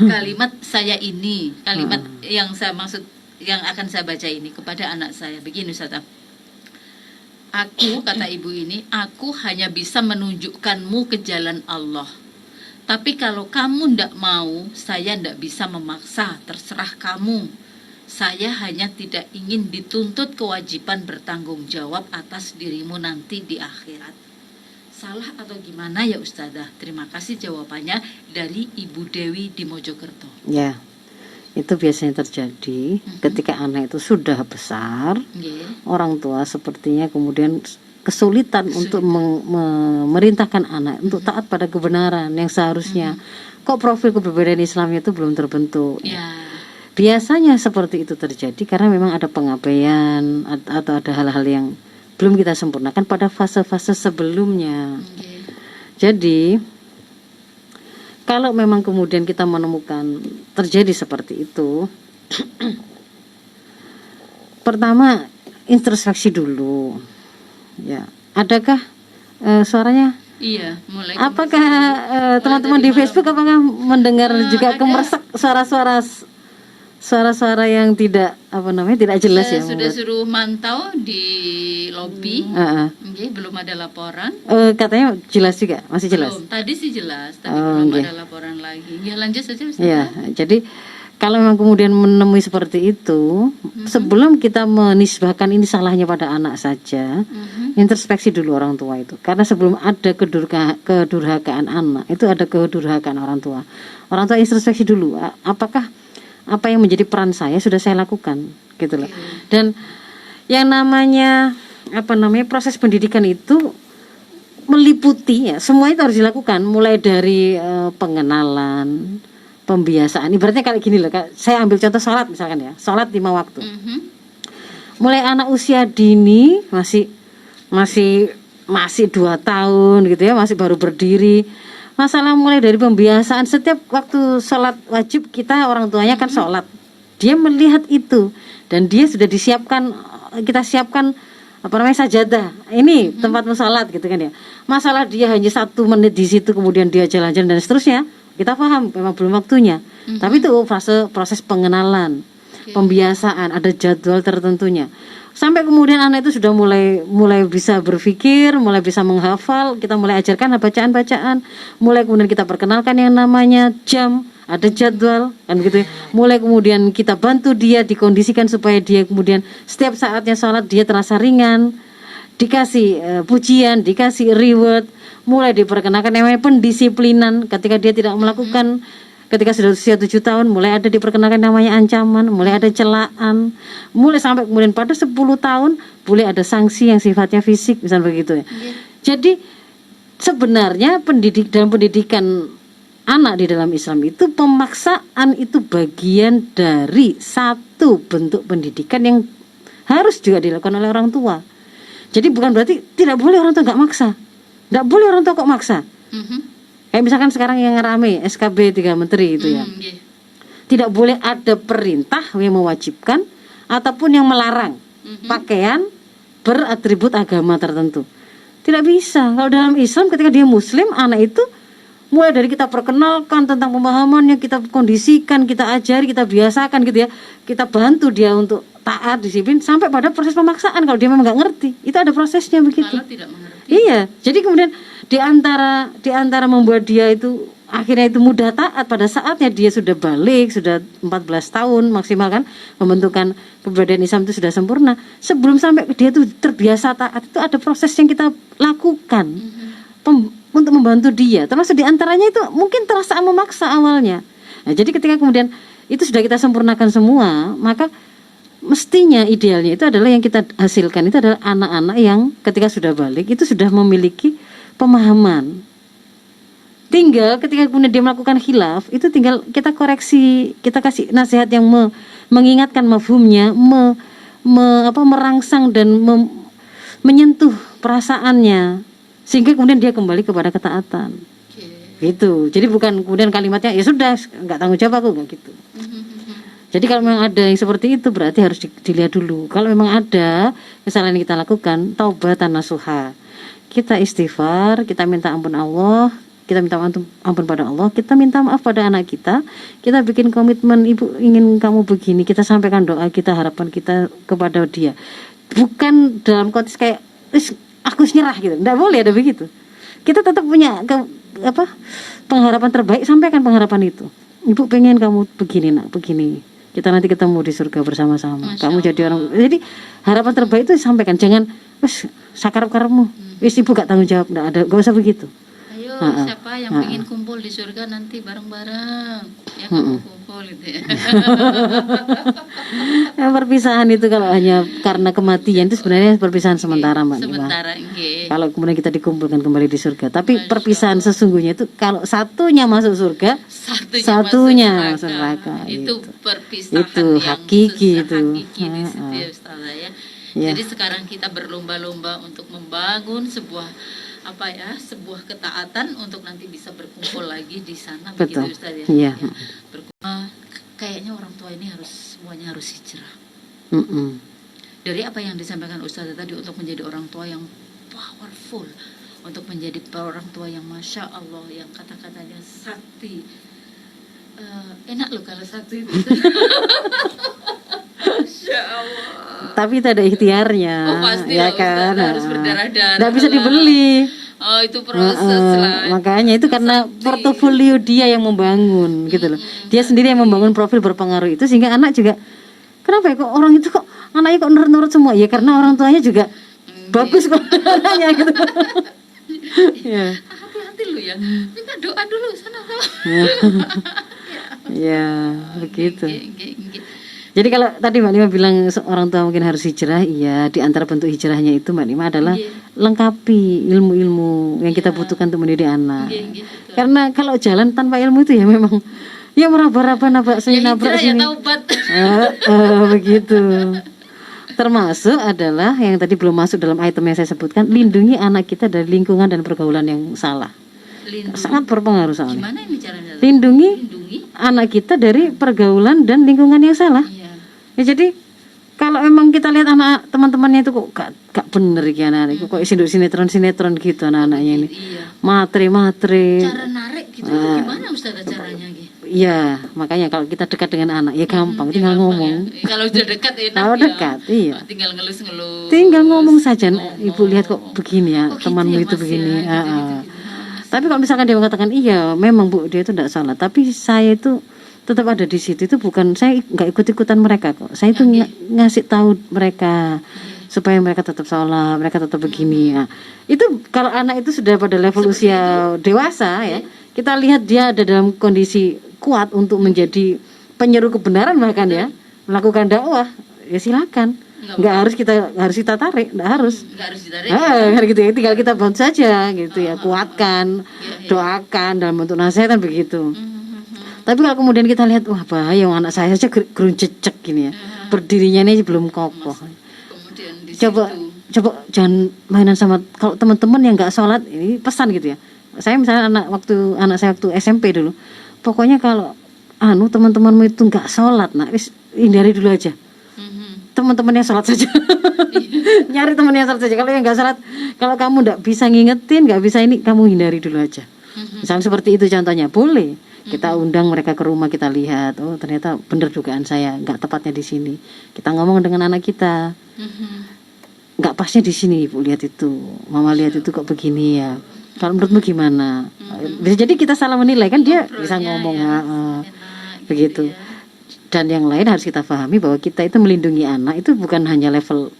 Speaker 2: Kalimat saya ini, kalimat yang saya maksud, yang akan saya baca ini kepada anak saya. Begini Ustazah. Aku, kata ibu ini, aku hanya bisa menunjukkanmu ke jalan Allah. Tapi kalau kamu ndak mau, saya ndak bisa memaksa, terserah kamu. Saya hanya tidak ingin dituntut kewajiban bertanggung jawab atas dirimu nanti di akhirat. Salah atau gimana ya Ustazah? Terima kasih jawabannya dari Ibu Dewi di Mojokerto.
Speaker 1: Ya, itu biasanya terjadi ketika anak itu sudah besar. Orang tua sepertinya kemudian kesulitan untuk memerintahkan anak untuk taat pada kebenaran yang seharusnya. Kok profil keberadaan Islamnya itu belum terbentuk. Biasanya seperti itu terjadi karena memang ada pengabaian atau ada hal-hal yang belum kita sempurnakan pada fase-fase sebelumnya. Jadi kalau memang kemudian kita menemukan terjadi seperti itu, pertama introspeksi dulu. Ya, adakah suaranya?
Speaker 2: Iya, mulai.
Speaker 1: Apakah teman-teman di Facebook apakah mendengar juga kemersek suara-suara yang tidak tidak jelas ya?
Speaker 2: Sudah suruh mantau di lobi, belum ada laporan.
Speaker 1: Katanya jelas juga, masih jelas.
Speaker 2: Belum, tadi sih jelas, tapi belum ada laporan lagi. Ya lanjut saja Ustaz.
Speaker 1: Ya, jadi kalau memang kemudian menemui seperti itu, sebelum kita menisbahkan ini salahnya pada anak saja, introspeksi dulu orang tua itu. Karena sebelum ada kedurhakaan anak, itu ada kedurhakaan orang tua. Orang tua introspeksi dulu, apakah apa yang menjadi peran saya sudah saya lakukan, gitu loh. Dan yang namanya proses pendidikan itu meliputi ya, semua itu harus dilakukan, mulai dari pengenalan, pembiasaan. Ibaratnya kayak gini loh, saya ambil contoh sholat misalkan ya, sholat 5 waktu. Mulai anak usia dini masih 2 tahun gitu ya, masih baru berdiri. Masalah mulai dari pembiasaan, setiap waktu sholat wajib kita orang tuanya kan sholat, dia melihat itu dan dia sudah disiapkan, kita siapkan sajadah, ini tempatmu sholat gitu kan ya. Masalah dia hanya 1 menit di situ kemudian dia jalan-jalan dan seterusnya, kita paham memang belum waktunya. Tapi itu proses pengenalan, pembiasaan, ada jadwal tertentunya. Sampai kemudian anak itu sudah mulai bisa berpikir, mulai bisa menghafal, kita mulai ajarkan bacaan-bacaan, mulai kemudian kita perkenalkan yang namanya jam, ada jadwal kan gitu ya. Mulai kemudian kita bantu dia, dikondisikan supaya dia kemudian setiap saatnya sholat dia terasa ringan, dikasih pujian, dikasih reward, mulai diperkenalkan yang namanya pendisiplinan ketika dia tidak melakukan ketika sudah usia 7 tahun mulai ada diperkenalkan namanya ancaman, mulai ada celaan, mulai sampai kemudian pada 10 tahun boleh ada sanksi yang sifatnya fisik misalnya begitu ya. Jadi sebenarnya dalam pendidikan anak di dalam Islam itu, pemaksaan itu bagian dari satu bentuk pendidikan yang harus juga dilakukan oleh orang tua. Jadi bukan berarti tidak boleh orang tua nggak maksa, nggak boleh orang tua kok maksa. Kayak misalkan sekarang yang rame SKB 3 Menteri itu ya, tidak boleh ada perintah yang mewajibkan ataupun yang melarang pakaian beratribut agama tertentu. Tidak bisa. Kalau dalam Islam ketika dia Muslim, anak itu mulai dari kita perkenalkan tentang pemahamannya, kita kondisikan, kita ajari, kita biasakan gitu ya, kita bantu dia untuk taat, disiplin, sampai pada proses pemaksaan. Kalau dia memang nggak ngerti, itu ada prosesnya begitu.
Speaker 2: Kalau tidak mengerti.
Speaker 1: Iya, jadi kemudian di antara membuat dia itu akhirnya itu mudah taat pada saatnya dia sudah balik, sudah 14 tahun maksimal kan, pembentukan kepribadian Islam itu sudah sempurna. Sebelum sampai dia itu terbiasa taat, itu ada proses yang kita lakukan untuk membantu dia. Termasuk di antaranya itu mungkin terasa memaksa awalnya. Nah, jadi ketika kemudian itu sudah kita sempurnakan semua, maka mestinya idealnya itu adalah yang kita hasilkan itu adalah anak-anak yang ketika sudah balik itu sudah memiliki pemahaman. Tinggal ketika kemudian dia melakukan khilaf, itu tinggal kita koreksi, kita kasih nasihat yang mengingatkan mafhumnya, merangsang dan menyentuh perasaannya, sehingga kemudian dia kembali kepada ketaatan. Gitu. Jadi bukan kemudian kalimatnya ya sudah nggak tanggung jawab aku, nggak gitu. Jadi kalau memang ada yang seperti itu berarti harus dilihat dulu. Kalau memang ada kesalahan yang kita lakukan, taubatan nasuha. Kita istighfar, kita minta ampun Allah, kita minta ampun pada Allah, kita minta maaf pada anak kita bikin komitmen, ibu ingin kamu begini, kita sampaikan doa kita, harapan kita kepada dia. Bukan dalam konteks kayak aku nyerah gitu, nggak boleh ada begitu. Kita tetap punya pengharapan terbaik, sampaikan pengharapan itu. Ibu pengen kamu begini nak, begini. Kita nanti ketemu di surga bersama-sama. Kamu jadi orang. Jadi harapan terbaik itu disampaikan. Jangan wes sakarep-karepmu. Wes ibu gak tanggung jawab, gak usah begitu.
Speaker 2: Ayo siapa yang pengen kumpul di surga nanti bareng-bareng. Ya kamu kumpul gitu ya.
Speaker 1: Perpisahan itu kalau hanya karena kematian itu sebenarnya perpisahan sementara Mbak.
Speaker 2: Sementara,
Speaker 1: kalau kemudian kita dikumpulkan kembali di surga. Tapi perpisahan sesungguhnya itu kalau satunya masuk surga, satunya masuk neraka.
Speaker 2: Itu perpisahan
Speaker 1: itu
Speaker 2: yang
Speaker 1: hakiki itu.
Speaker 2: Hakiki di situ ya Ustazah ya. Jadi sekarang kita berlomba-lomba untuk membangun sebuah ketaatan untuk nanti bisa berkumpul lagi di sana.
Speaker 1: Betul.
Speaker 2: Begitu Ustaz ya.
Speaker 1: Iya.
Speaker 2: Kayaknya orang tua ini semuanya harus hijrah. Dari apa yang disampaikan Ustazah tadi, untuk menjadi orang tua yang powerful, untuk menjadi orang tua yang masya Allah, yang kata-katanya sakti. Enak loh kalau sakti itu. Masya Allah.
Speaker 1: Tapi itu ada ikhtiarnya.
Speaker 2: Pasti
Speaker 1: ya
Speaker 2: lah,
Speaker 1: kan.
Speaker 2: Ustazah, harus berdarah-darah.
Speaker 1: Nggak bisa dibeli.
Speaker 2: Oh, itu proses lah.
Speaker 1: Makanya itu karena portofolio dia yang membangun gitu loh. Dia sendiri yang membangun profil berpengaruh itu, sehingga anak juga kenapa ya kok orang itu kok anaknya kok nurut-nurut semua? Ya karena orang tuanya juga bagus kok anaknya gitu. Ya.
Speaker 2: Hati-hati lu ya. Minta doa dulu sana.
Speaker 1: Ya, begitu. Jadi kalau tadi Mbak Nima bilang orang tua mungkin harus hijrah, iya, di antara bentuk hijrahnya itu Mbak Nima adalah lengkapi ilmu-ilmu yang kita butuhkan untuk mendidik anak. Karena kalau jalan tanpa ilmu itu ya memang ya meraba-raba nabrak sini nabrak sini. Ya taubat. Begitu. Termasuk adalah yang tadi belum masuk dalam item yang saya sebutkan, lindungi anak kita dari lingkungan dan pergaulan yang salah. Sangat berpengaruh soalnya.
Speaker 2: Gimana ini caranya?
Speaker 1: Lindungi anak kita dari pergaulan dan lingkungan yang salah. Ya jadi kalau emang kita lihat anak teman-temannya itu kok gak bener ya anak-anak, kok sinetron gitu anak-anaknya ini. Matre.
Speaker 2: Cara narik gitu gimana Ustazah caranya gitu?
Speaker 1: Iya, makanya kalau kita dekat dengan anak ya gampang, tinggal ngomong.
Speaker 2: Ya. Kalau sudah dekat enak.
Speaker 1: Kalau dekat, iya.
Speaker 2: Tinggal ngelus-ngelus.
Speaker 1: Tinggal ngomong saja, Ibu lihat kok begini ya, temanmu itu begini. Tapi kalau misalkan dia mengatakan iya, memang Bu dia itu tidak salah, tapi saya itu tetap ada di situ, itu bukan saya nggak ikut-ikutan mereka kok. Saya itu ngasih tahu mereka supaya mereka tetap sholat, mereka tetap begini. Nah, itu kalau anak itu sudah pada level usia dewasa ya, kita lihat dia ada dalam kondisi kuat untuk menjadi penyeru kebenaran bahkan ya, melakukan dakwah, ya silakan. Nggak harus kita tarik, nggak harus.
Speaker 2: Nggak harus ditarik.
Speaker 1: Gitu ya, tinggal kita bantu saja gitu ya, kuatkan, doakan dalam bentuk nasihat kan begitu. Tapi kalau kemudian kita lihat, wah bahaya, anak saya saja geruncecek gini ya, berdirinya ini belum kokoh.
Speaker 2: Kemudian di
Speaker 1: Coba
Speaker 2: situ,
Speaker 1: jangan mainan sama, kalau teman-teman yang nggak sholat, ini pesan gitu ya. Saya misalnya anak saya waktu SMP dulu, pokoknya kalau teman-temanmu itu nggak sholat, nah hindari dulu aja. Teman-teman yang sholat saja. Nyari teman yang sholat saja. Kalau yang nggak sholat, kalau kamu nggak bisa ngingetin, nggak bisa ini, kamu hindari dulu aja. Misalnya seperti itu contohnya, boleh kita undang mereka ke rumah, kita lihat, oh ternyata benar dugaan saya, nggak tepatnya di sini. Kita ngomong dengan anak kita, nggak pasnya di sini, ibu lihat itu, mama lihat itu kok begini ya. Kalau menurutmu gimana? Bisa jadi kita salah menilai kan, dia bisa ngomong begitu. Dan yang lain harus kita pahami bahwa kita itu melindungi anak itu bukan hanya level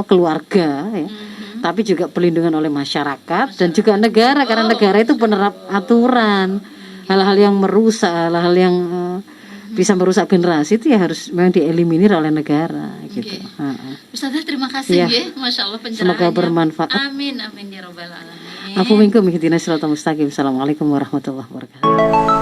Speaker 1: keluarga ya, tapi juga pelindungan oleh masyarakat dan juga negara, karena negara itu penerap aturan. Hal-hal yang merusak, hal-hal yang bisa merusak generasi itu ya harus memang dieliminir oleh negara gitu.
Speaker 2: Ustazah terima kasih ya, Masya Allah pencerahannya.
Speaker 1: Semoga bermanfaat.
Speaker 2: Amin amin ya robbal alamin.
Speaker 1: Afu minkum ihdinas siratal mustaqim. Assalamualaikum warahmatullahi wabarakatuh.